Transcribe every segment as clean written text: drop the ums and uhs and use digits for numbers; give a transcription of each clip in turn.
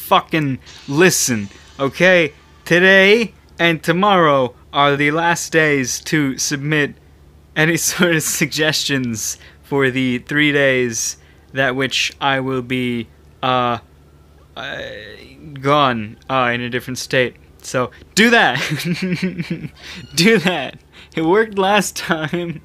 fucking listen, okay? Today and tomorrow are the last days to submit any sort of suggestions for the 3 days that which I will be gone in a different state. So do that. Do that. It worked last time.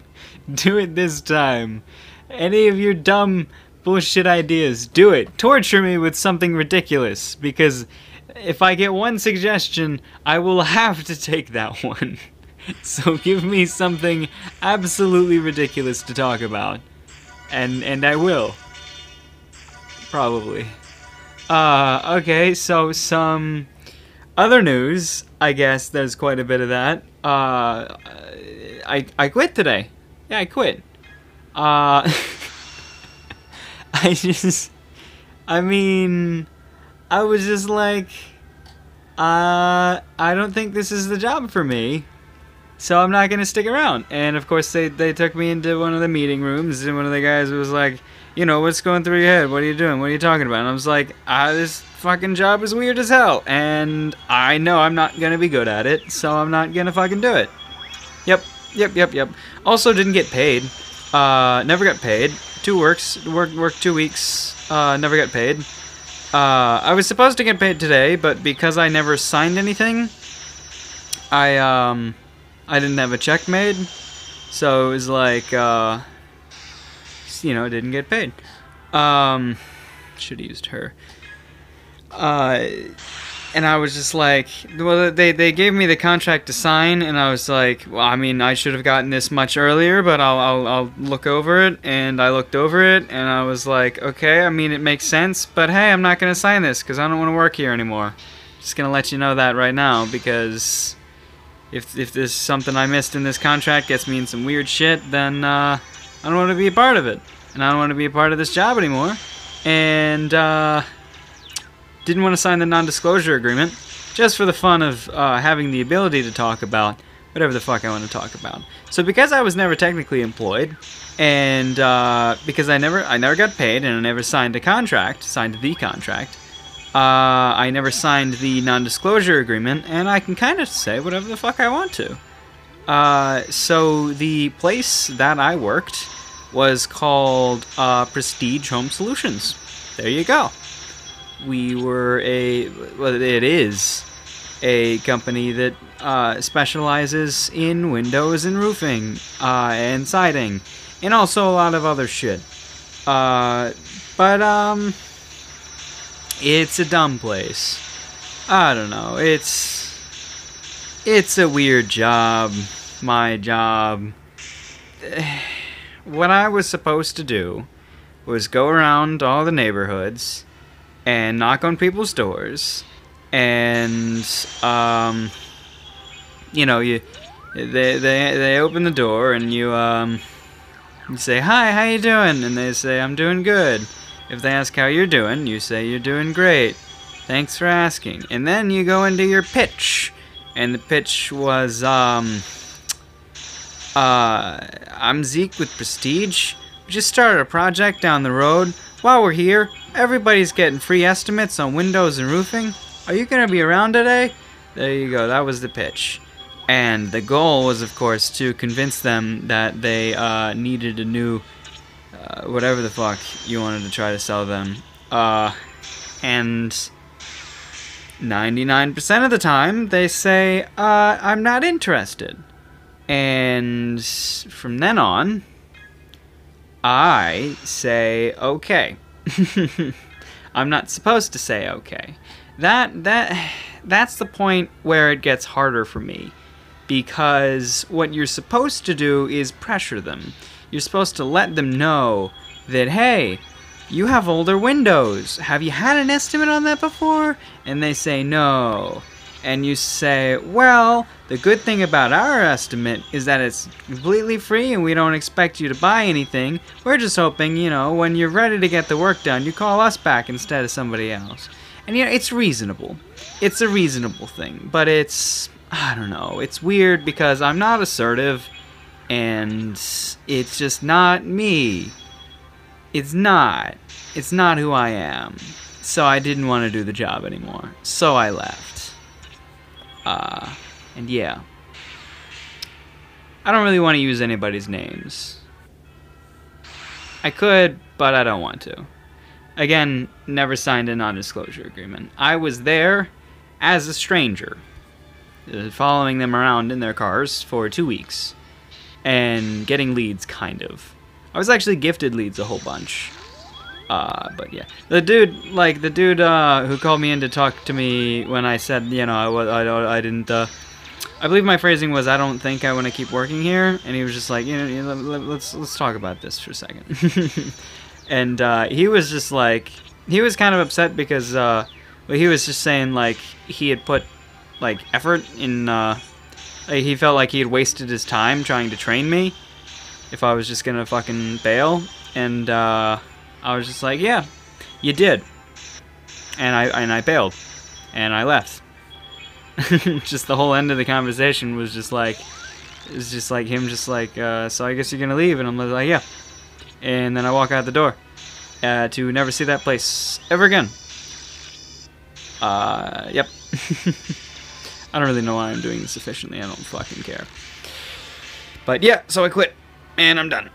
Do it this time. Any of your dumb bullshit ideas, do it. Torture me with something ridiculous, because if I get one suggestion, I will have to take that one. So give me something absolutely ridiculous to talk about. And I will. Probably. Okay, so some other news. I guess there's quite a bit of that. I quit today. Yeah, I quit. I mean, I was just like, I don't think this is the job for me, so I'm not gonna stick around. And of course they took me into one of the meeting rooms, and one of the guys was like, you know, what's going through your head? What are you doing? What are you talking about? And I was like, this fucking job is weird as hell, and I know I'm not gonna be good at it, so I'm not gonna fucking do it. Yep. Also didn't get paid. Never got paid. Worked 2 weeks. Never got paid. I was supposed to get paid today, but because I never signed anything, I didn't have a check made, so it was like, you know, didn't get paid. Should have used her. And I was just like, well, they gave me the contract to sign, and I was like, well, I mean, I should have gotten this much earlier, but I'll look over it. And I looked over it, and I was like, okay, I mean, it makes sense, but hey, I'm not gonna sign this because I don't want to work here anymore. Just gonna let you know that right now, because if there's something I missed in this contract gets me in some weird shit, then I don't want to be a part of it, and I don't want to be a part of this job anymore. And didn't want to sign the non-disclosure agreement, just for the fun of having the ability to talk about whatever the fuck I want to talk about. So because I was never technically employed, and because I never got paid, and I never signed the contract, I never signed the non-disclosure agreement, and I can kind of say whatever the fuck I want to. So the place that I worked was called Prestige Home Solutions. There you go. We were it is a company that specializes in windows and roofing and siding, and also a lot of other shit. But it's a dumb place. I don't know. It's a weird job. My job. What I was supposed to do was go around all the neighborhoods and knock on people's doors, and you know, they open the door, and you say, hi, how you doing? And they say, I'm doing good. If they ask how you're doing, you say you're doing great, thanks for asking. And then you go into your pitch, and the pitch was I'm Zeke with Prestige. We just started a project down the road. While we're here, everybody's getting free estimates on windows and roofing. Are you going to be around today? There you go, that was the pitch. And the goal was, of course, to convince them that they needed a new, whatever the fuck you wanted to try to sell them. And 99% of the time, they say, I'm not interested. And from then on, I say, okay. I'm not supposed to say okay. That's the point where it gets harder for me, because what you're supposed to do is pressure them. You're supposed to let them know that, hey, you have older windows. Have you had an estimate on that before? And they say no. And you say, well, the good thing about our estimate is that it's completely free and we don't expect you to buy anything. We're just hoping, you know, when you're ready to get the work done, you call us back instead of somebody else. And, you know, it's reasonable. It's a reasonable thing. But it's, I don't know, it's weird because I'm not assertive, and it's just not me. It's not who I am. So I didn't want to do the job anymore. So I left. And yeah. I don't really want to use anybody's names. I could, but I don't want to. Again, never signed a non-disclosure agreement. I was there as a stranger, following them around in their cars for 2 weeks, and getting leads, kind of. I was actually gifted leads a whole bunch. But yeah, the dude who called me in to talk to me when I said, you know, I didn't, I believe my phrasing was, I don't think I want to keep working here, and he was just like, you know, let's talk about this for a second. And he was just like, he was kind of upset because he was just saying like he had put like effort in, he felt like he had wasted his time trying to train me if I was just gonna fucking bail, and I was just like, yeah, you did. And I bailed. And I left. Just the whole end of the conversation was just like, it was just like him just like, so I guess you're gonna leave? And I'm like, yeah. And then I walk out the door to never see that place ever again. Yep. I don't really know why I'm doing this efficiently. I don't fucking care. But yeah, so I quit. And I'm done.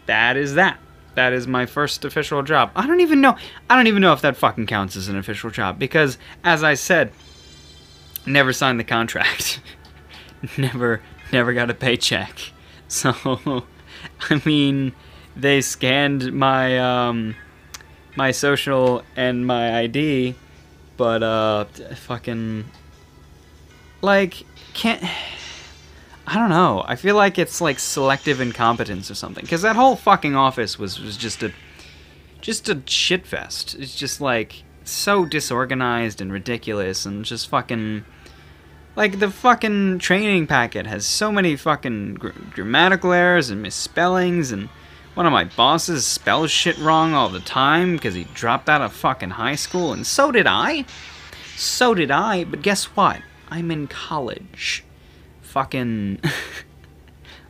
That is that. That is my first official job. I don't even know if that fucking counts as an official job, because, as I said, never signed the contract. never got a paycheck. So, I mean, they scanned my my social and my ID, but fucking, like, can't. I don't know. I feel like it's like selective incompetence or something. Because that whole fucking office was just a shit fest. It's just like so disorganized and ridiculous and just fucking, like, the fucking training packet has so many fucking grammatical errors and misspellings, and one of my bosses spells shit wrong all the time because he dropped out of fucking high school, and so did I. So did I, but guess what? I'm in college. Fucking,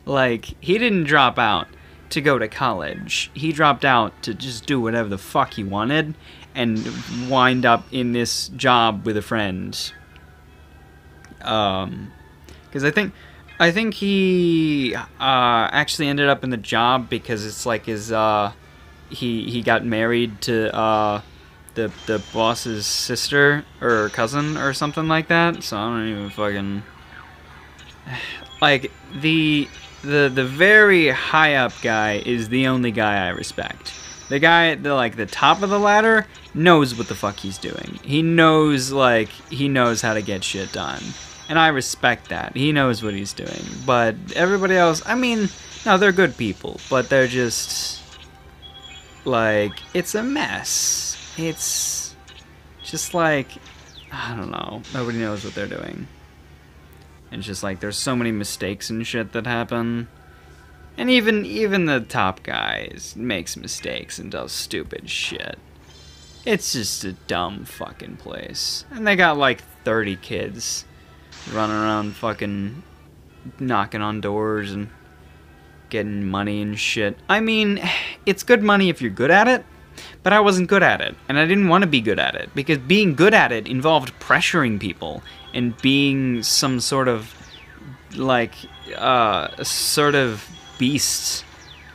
like, he didn't drop out to go to college. He dropped out to just do whatever the fuck he wanted and wind up in this job with a friend. Because I think he actually ended up in the job because it's like his he got married to the boss's sister or cousin or something like that. So I don't even fucking. Like, the very high up guy is the only guy I respect. The guy at the top of the ladder knows what the fuck he's doing. He knows how to get shit done. And I respect that. He knows what he's doing. But everybody else, I mean, no, they're good people, but they're just, like, it's a mess. It's just like, I don't know. Nobody knows what they're doing. And it's just like, there's so many mistakes and shit that happen. And even the top guy makes mistakes and does stupid shit. It's just a dumb fucking place. And they got like 30 kids running around fucking knocking on doors and getting money and shit. I mean, it's good money if you're good at it, but I wasn't good at it. And I didn't want to be good at it, because being good at it involved pressuring people and being some sort of, like, sort of beast.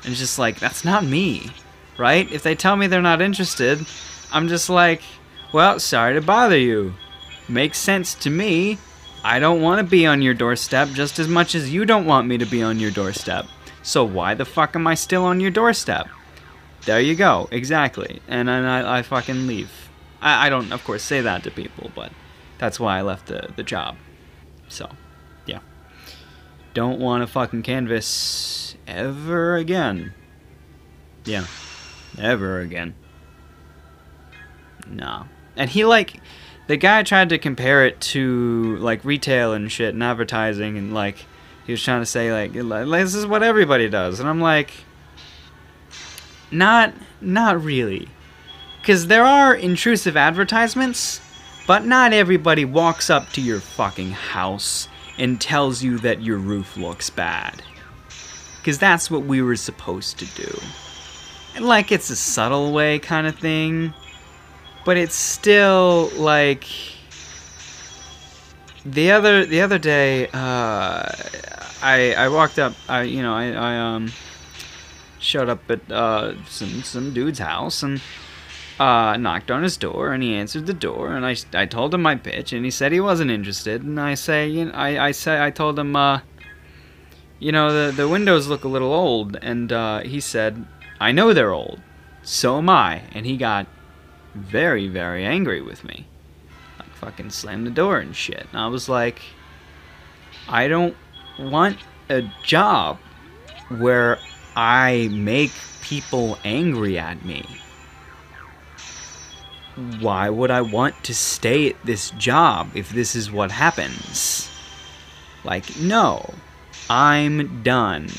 And just like, that's not me, right? If they tell me they're not interested, I'm just like, well, sorry to bother you. Makes sense to me. I don't want to be on your doorstep just as much as you don't want me to be on your doorstep. So why the fuck am I still on your doorstep? There you go, exactly. And then I fucking leave. I don't, of course, say that to people, but that's why I left the job. So, yeah. Don't want to fucking canvas ever again. Yeah. Ever again. Nah. And he, like, the guy tried to compare it to, like, retail and shit and advertising, and, like, he was trying to say, like, this is what everybody does. And I'm like, not really. Because there are intrusive advertisements, but not everybody walks up to your fucking house and tells you that your roof looks bad. Because that's what we were supposed to do. And, like, it's a subtle way kind of thing. but it's still like the other day. I walked up. I showed up at some dude's house and knocked on his door, and he answered the door, and I told him my pitch, and he said he wasn't interested, and I told him the windows look a little old, and he said, I know they're old, so am I, and he got very, very angry with me. Like, fucking slammed the door and shit. And I was like, I don't want a job where I make people angry at me. Why would I want to stay at this job if this is what happens? Like, no. I'm done.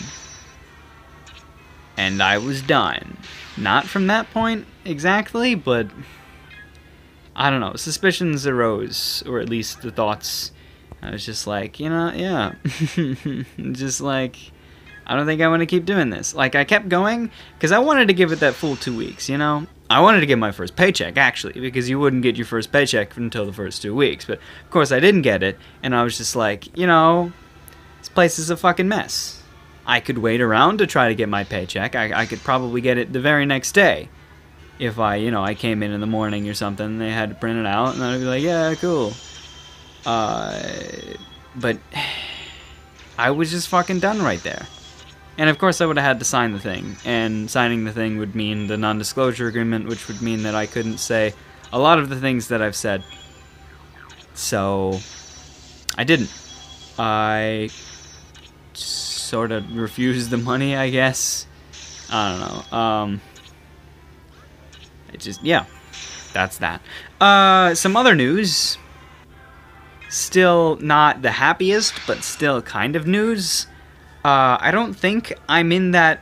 And I was done. Not from that point exactly, but I don't know. Suspicions arose, or at least the thoughts. I was just like, yeah. Just like, I don't think I want to keep doing this. Like, I kept going because I wanted to give it that full 2 weeks, I wanted to get my first paycheck, actually, because you wouldn't get your first paycheck until the first 2 weeks. But, of course, I didn't get it, and I was just like, this place is a fucking mess. I could wait around to try to get my paycheck. I could probably get it the very next day. If I came in the morning or something, and they had to print it out, and I'd be like, yeah, cool. But I was just fucking done right there. And of course I would have had to sign the thing, and signing the thing would mean the non-disclosure agreement, which would mean that I couldn't say a lot of the things that I've said. So I didn't. I sort of refused the money, I guess. I don't know. That's that. Some other news. Still not the happiest, but still kind of news. I don't think I'm in that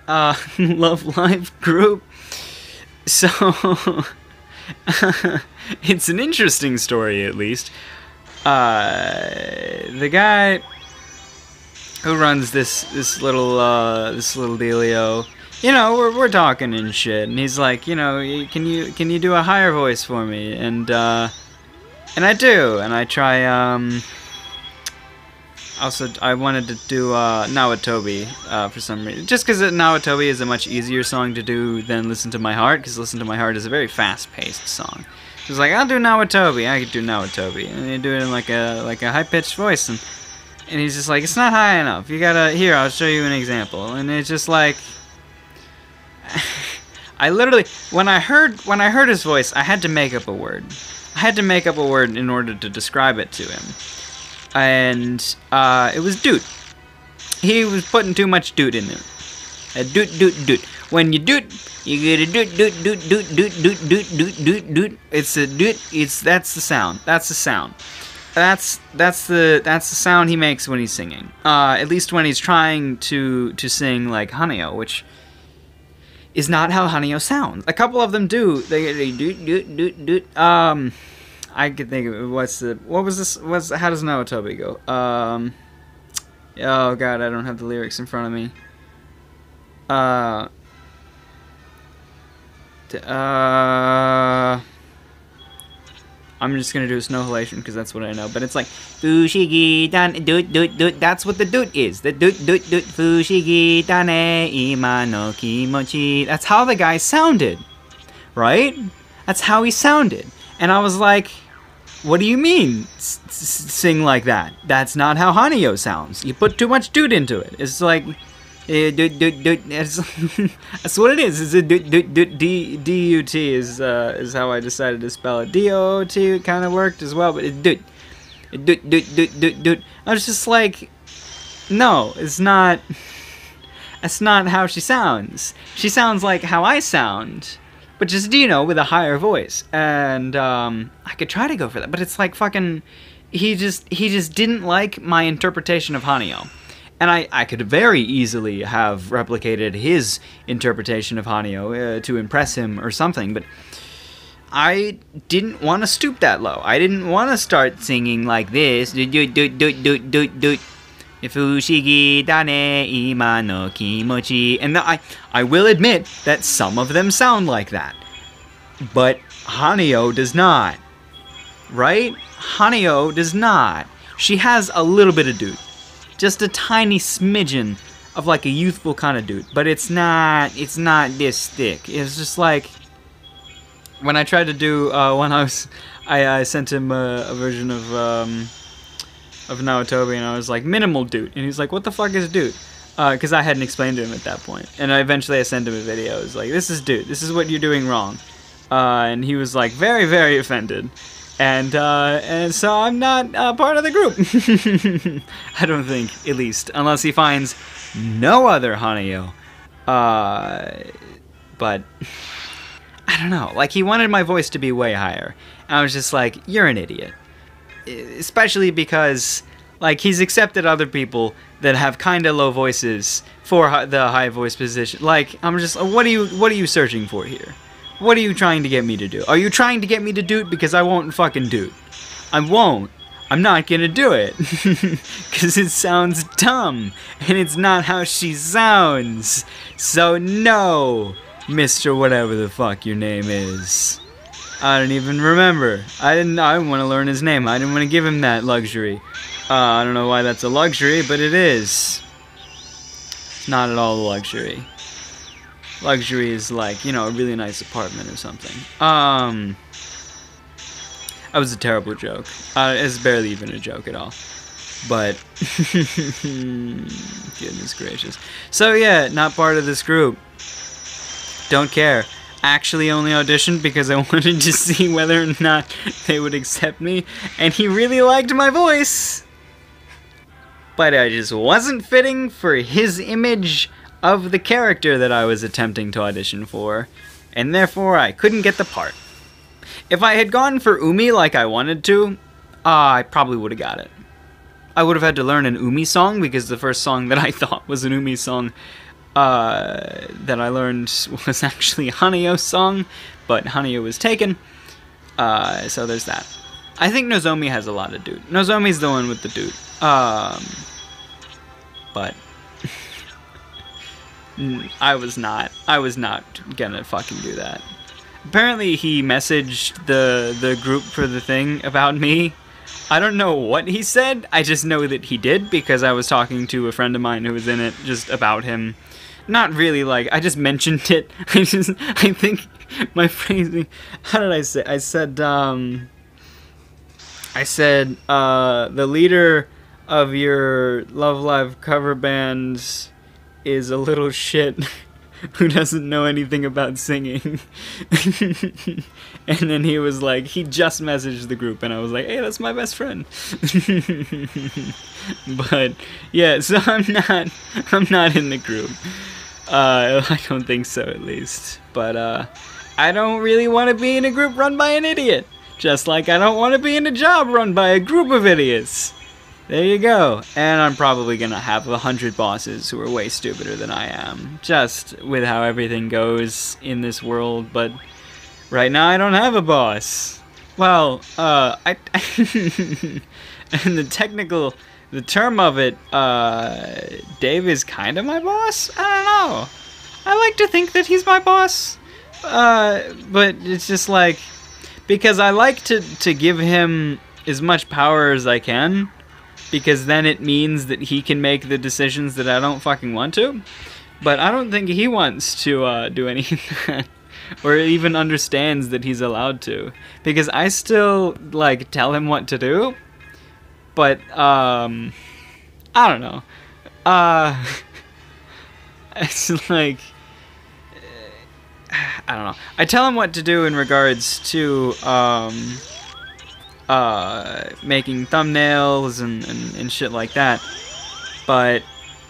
Love Live group, so it's an interesting story, at least. The guy who runs this little dealio, we're talking and shit, and he's like, can you do a higher voice for me? And I do, and I try. Also, I wanted to do Nawatobi for some reason. Just because Nawatobi is a much easier song to do than Listen to My Heart, because Listen to My Heart is a very fast-paced song. He was like, I'll do Nawatobi. I could do Nawatobi. And they do it in like a high-pitched voice. And he's just like, it's not high enough. You gotta, here, I'll show you an example. And it's just like, I literally, when I heard his voice, I had to make up a word. I had to make up a word in order to describe it to him. And it was doot. He was putting too much doot in there. Doot. When you doot, you get a doot. It's a doot. That's the sound. That's the sound. That's the sound he makes when he's singing. At least when he's trying to sing like Haneo, which is not how Haneo sounds. A couple of them do. They doot. I could think of it. How does Nawatobi go? Oh god, I don't have the lyrics in front of me. I'm just gonna do a snow halation because that's what I know. But it's like Fushigi dan doot. That's what the doot is. The doot. Fushigi dane ima no kimochi. That's how the guy sounded, right? That's how he sounded. And I was like, what do you mean, sing like that? That's not how Haneo sounds. You put too much doot into it. It's like, doot. That's what it is. It's a doot. D-U-T is how I decided to spell it. D-O-O-T kind of worked as well, but it's doot. Doot. I was just like, no, it's not. That's not how she sounds. She sounds like how I sound. But just, with a higher voice. And I could try to go for that. But it's like fucking... He just didn't like my interpretation of Haneo. And I could very easily have replicated his interpretation of Haneo to impress him or something. But I didn't want to stoop that low. I didn't want to start singing like this. Doot. Fushigi dane ima no kimochi. And I will admit that some of them sound like that. But Hanyo does not. Right? Hanyo does not. She has a little bit of dude. Just a tiny smidgen of like a youthful kind of dude. But it's not this thick. It's just like, when I tried to do, I sent him a version of Naotobi, and I was like, minimal dude. And he's like, what the fuck is dude? Because I hadn't explained to him at that point. And eventually I sent him a video. It was like, this is dude. This is what you're doing wrong. And he was like, very, very offended. And so I'm not part of the group. I don't think, at least. Unless he finds no other Hanyo. But I don't know. Like, he wanted my voice to be way higher. And I was just like, you're an idiot. Especially because, like, he's accepted other people that have kind of low voices for the high voice position. Like, I'm just, what are you searching for here? What are you trying to get me to do? Are you trying to get me to do it? Because I won't fucking do it. I won't. I'm not gonna do it. Because it sounds dumb. And it's not how she sounds. So no, Mr. Whatever the fuck your name is. I don't even remember. I didn't want to learn his name. I didn't want to give him that luxury. I don't know why that's a luxury, but it is. It's not at all a luxury. Luxury is like, you know, a really nice apartment or something. That was a terrible joke. It's barely even a joke at all. But, goodness gracious. So yeah, not part of this group. Don't care. Actually only auditioned because I wanted to see whether or not they would accept me. And he really liked my voice. But I just wasn't fitting for his image of the character that I was attempting to audition for, and therefore I couldn't get the part. If I had gone for Umi like I wanted to, I probably would have got it. I would have had to learn an Umi song, because the first song that I thought was an Umi song that I learned was actually Hanyo's song, but Hanyo was taken, so there's that. I think Nozomi has a lot of dude. Nozomi's the one with the dude. But I was not gonna fucking do that. Apparently he messaged the group for the thing about me. I don't know what he said, I just know that he did, because I was talking to a friend of mine who was in it, just about him. Not really, like, I just mentioned it. I think my phrasing, how did I say? I said, the leader of your Love Live cover bands is a little shit who doesn't know anything about singing. And then he was like, he just messaged the group, and I was like, hey, that's my best friend. But yeah, so I'm not in the group. I don't think so, at least. But I don't really want to be in a group run by an idiot, just like I don't want to be in a job run by a group of idiots. There you go. And I'm probably gonna have 100 bosses who are way stupider than I am, just with how everything goes in this world. But right now I don't have a boss. Well, and the term of it, Dave is kind of my boss? I don't know. I like to think that he's my boss. But it's just like, because I like to give him as much power as I can, because then it means that he can make the decisions that I don't fucking want to. But I don't think he wants to do any of that, or even understands that he's allowed to, because I still, like, tell him what to do, but, I don't know. It's like, I don't know. I tell him what to do in regards to, making thumbnails and shit like that, but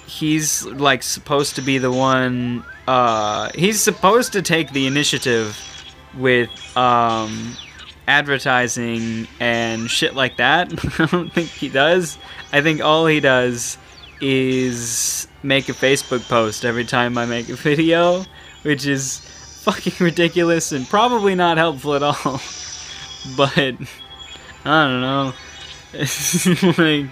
he's like supposed to be the one, he's supposed to take the initiative with advertising and shit like that. I don't think he does. I think all he does is make a Facebook post every time I make a video, which is fucking ridiculous and probably not helpful at all. But I don't know. It's like,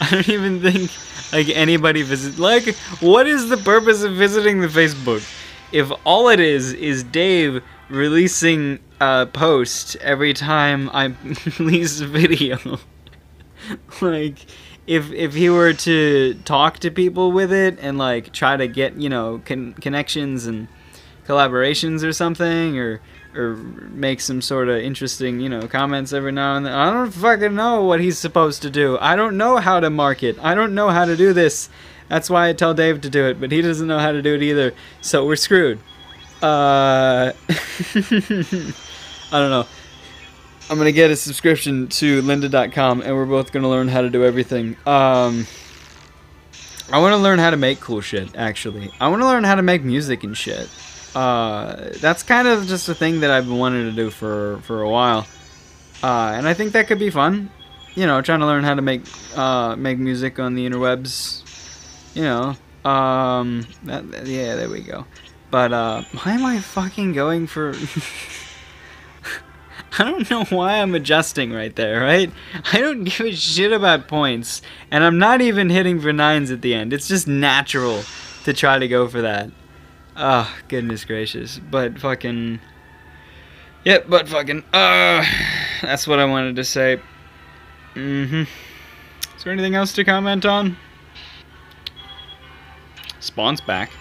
I don't even think, like, anybody visit. Like, what is the purpose of visiting the Facebook if all it is Dave releasing a post every time I release a video. Like, if he were to talk to people with it and like try to get, you know, connections and collaborations or something, or make some sort of interesting, you know, comments every now and then, I don't fucking know what he's supposed to do. I don't know how to market. I don't know how to do this. That's why I tell Dave to do it, but he doesn't know how to do it either. So we're screwed. I don't know. I'm going to get a subscription to lynda.com, and we're both going to learn how to do everything. I want to learn how to make cool shit, actually. I want to learn how to make music and shit. That's kind of just a thing that I've been wanting to do for a while. And I think that could be fun. You know, trying to learn how to make music on the interwebs. You know, yeah, there we go. But, why am I fucking going for... I don't know why I'm adjusting right there, right? I don't give a shit about points, and I'm not even hitting for 9s at the end. It's just natural to try to go for that. Oh, goodness gracious. But fucking... Yep, but fucking... that's what I wanted to say. Is there anything else to comment on? Spawn's back.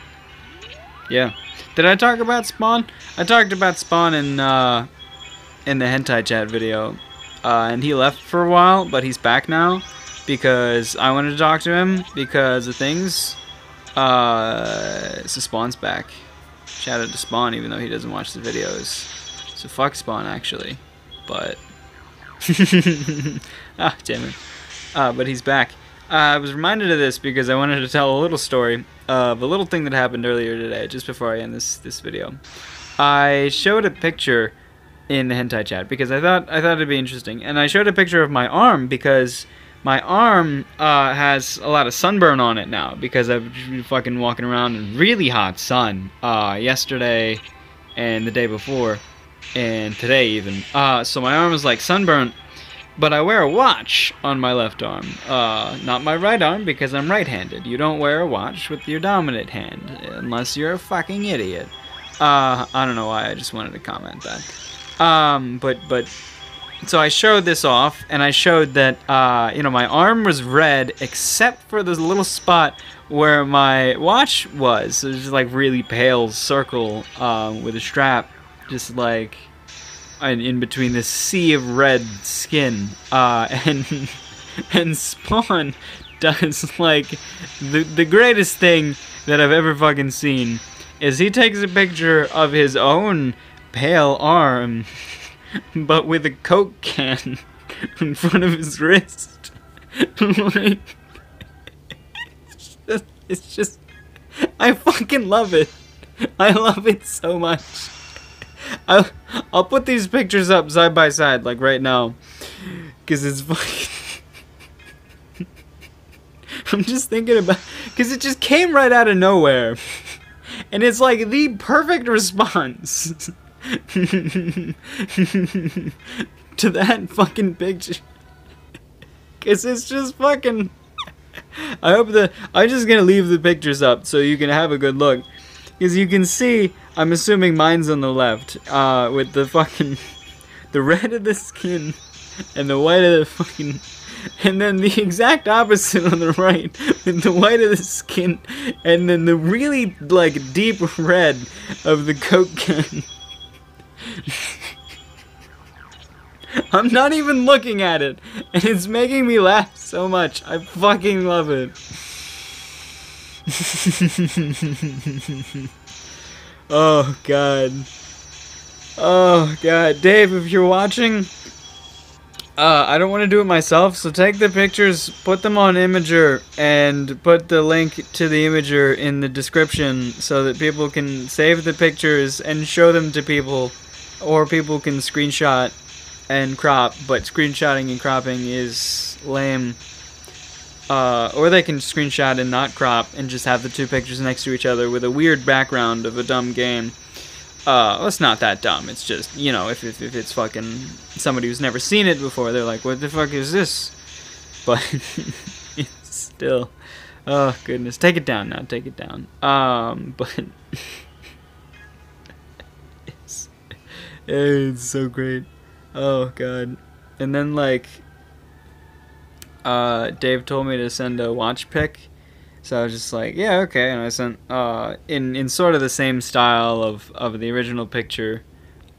Yeah. Did I talk about Spawn? I talked about Spawn in the hentai chat video, and he left for a while, but he's back now because I wanted to talk to him because of things. So Spawn's back. Shout out to Spawn, even though he doesn't watch the videos. So fuck Spawn, actually. But ah, damn it. But he's back. I was reminded of this because I wanted to tell a little story of a little thing that happened earlier today, just before I end this video. I showed a picture in the hentai chat because I thought it'd be interesting, and I showed a picture of my arm because my arm has a lot of sunburn on it now because I've been fucking walking around in really hot sun yesterday and the day before and today even. So my arm is like sunburnt, but I wear a watch on my left arm, not my right arm because I'm right-handed. You don't wear a watch with your dominant hand unless you're a fucking idiot. I don't know why, I just wanted to comment that. But so I showed this off, and I showed that, you know, my arm was red except for this little spot where my watch was. So there's just like really pale circle, with a strap, just like in between this sea of red skin, and Spawn does like the greatest thing that I've ever fucking seen is he takes a picture of his own pale arm, but with a Coke can in front of his wrist. Like, it's just, I fucking love it. I love it so much. I'll put these pictures up side by side, like right now, because it's fucking... I'm just thinking about, because it just came right out of nowhere, and it's like the perfect response to that fucking picture, because it's just fucking... I'm just gonna leave the pictures up so you can have a good look, because you can see, I'm assuming mine's on the left, with the fucking, the red of the skin, and the white of the fucking, and then the exact opposite on the right, with the white of the skin, and then the really, like, deep red of the Coke can. I'm not even looking at it, and it's making me laugh so much. I fucking love it. Oh god. Oh god. Dave, if you're watching, I don't want to do it myself, so take the pictures, put them on Imager, and put the link to the Imager in the description so that people can save the pictures and show them to people, or people can screenshot and crop, but screenshotting and cropping is lame. Or they can screenshot and not crop and just have the two pictures next to each other with a weird background of a dumb game. Well, it's not that dumb, it's just, you know, if it's fucking somebody who's never seen it before, they're like, what the fuck is this? But it's still, oh goodness, take it down now, take it down. But It's so great. Oh god. And then like Dave told me to send a watch pic. So I was just like, yeah, okay, and I sent in sort of the same style of the original picture.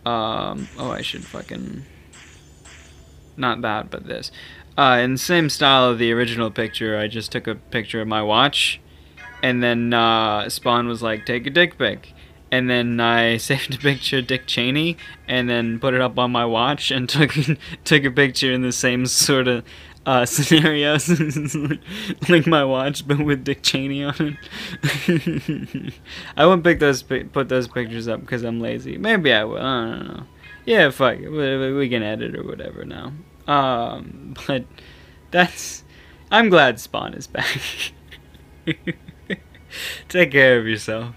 Oh, I should fucking not that, but this. In the same style of the original picture, I just took a picture of my watch, and then Spawn was like, take a dick pic. And then I saved a picture of Dick Cheney, and then put it up on my watch, and took a picture in the same sort of scenarios, like my watch, but with Dick Cheney on it. I won't put those pictures up because I'm lazy. Maybe I will. I don't know. Yeah, fuck it. We can edit or whatever now. But that's. I'm glad Spawn is back. Take care of yourself.